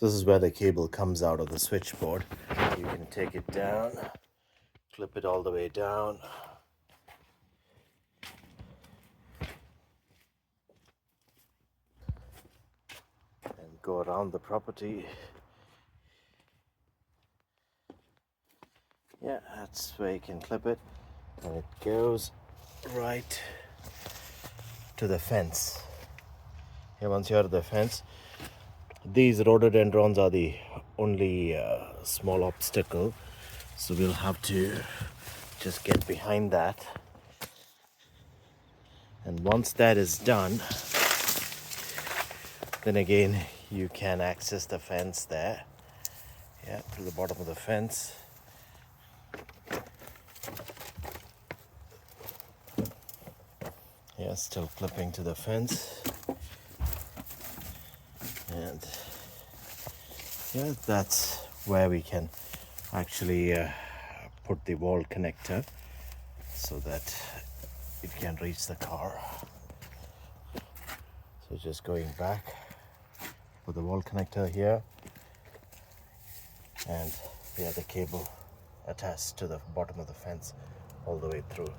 This is where the cable comes out of the switchboard. You can take it down, clip it all the way down. And go around the property. Yeah, that's where you can clip it. And it goes right to the fence. Here, once you're at the fence, these rhododendrons are the only small obstacle. So we'll have to just get behind that. And once that is done, then again you can access the fence there. Yeah, to the bottom of the fence. Yeah, still clipping to the fence. And yeah, that's where we can actually put the wall connector so that it can reach the car. So just going back, put the wall connector here, and yeah, the cable attached to the bottom of the fence all the way through.